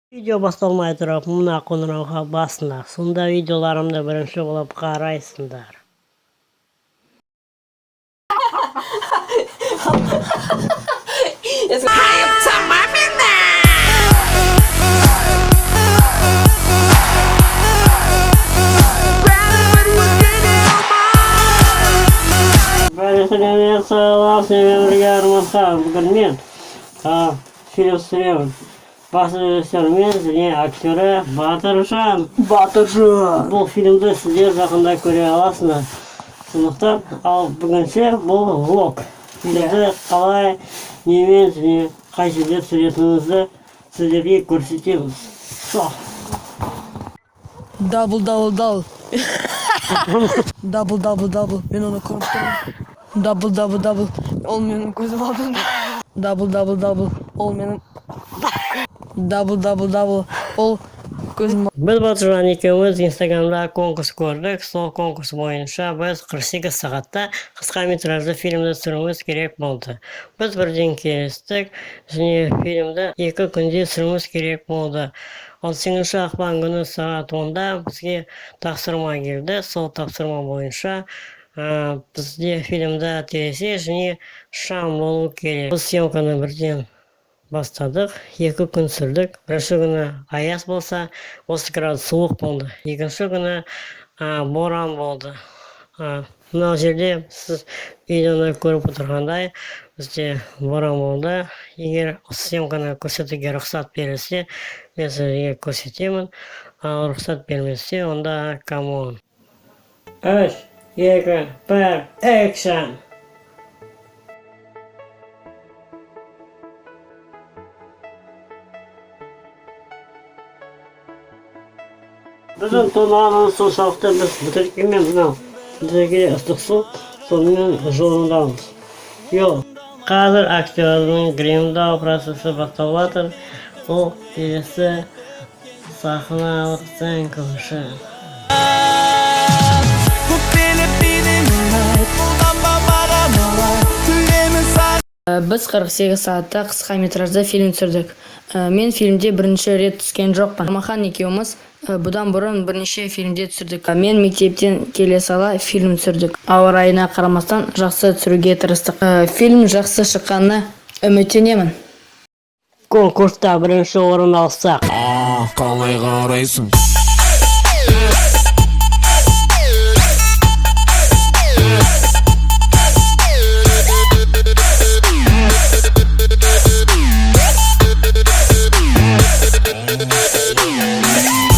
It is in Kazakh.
Видео басталмай тұрып, мына қоңырауға басыңдар. Сонда видеоларымды бірінші болып қарайсыңдар. Бүгін мен фильм түсіремін. Бас режиссермен және актері Батыржан. Бұл фильмді сіздер жақында көре аласыңдар. Сондықтан, ал бүгінше бұл влог. Фильмді қалай, немен және қай жерде түсіретінімізді сіздерге көрсетеміз. Дабл. Дабл. Мен оны көріп тұрмын. Дабл. Ол менің көзім алдында. Дабл. Ол менің. Дабл. Ол көзім. Біз Батыржан екеуміз Инстаграмда конкурс көрдік. Сол конкурс бойынша біз 48 сағатта қысқа метражды фильмді түсіруіміз керек болды. Біз бірден келістік және фильмді 2 күнде түсіруіміз керек болды. 18 ақпан күні сағат 10-да бізге тапсырма келді. Сол тапсырма бойынша бізде фильмді терезе және шам болу керек. Біз съемканы бірден бастадық. 2 күн сүрдік. Бірінші күні аяз болса, 30 градус суық болды. Екінші күні боран болды. Мына жерде сіз видеоны көріп отырғандай, бізде боран болды. Егер съемканы көрсетуге рұқсат берілсе, мен сізге көрсетемін. Ал рұқсат бермесе, онда камон. 3, 2, 1, экшн! Біздің тонағының соншалықты біз бітіргенмен мынау бізге ыстық су, сонымен жуындамыз. Қазір актердің гримдау процесі басталып жатыр. Ол келесі сахналық сценка үшін. Біз 48 сағатта қысқа метражды фильм түсірдік. Мен фильмде бірінші рет түскен жоқпын. Махан екеуміз бұдан бұрын бірнеше фильмде түсірдік. Мен мектептен келе сала фильм түсірдік. Ауа райына қарамастан жақсы түсіруге тырыстық. Фильм жақсы шыққанына үміттенемін. Конкурста бірінші орын алсақ. Қалай қарайсың?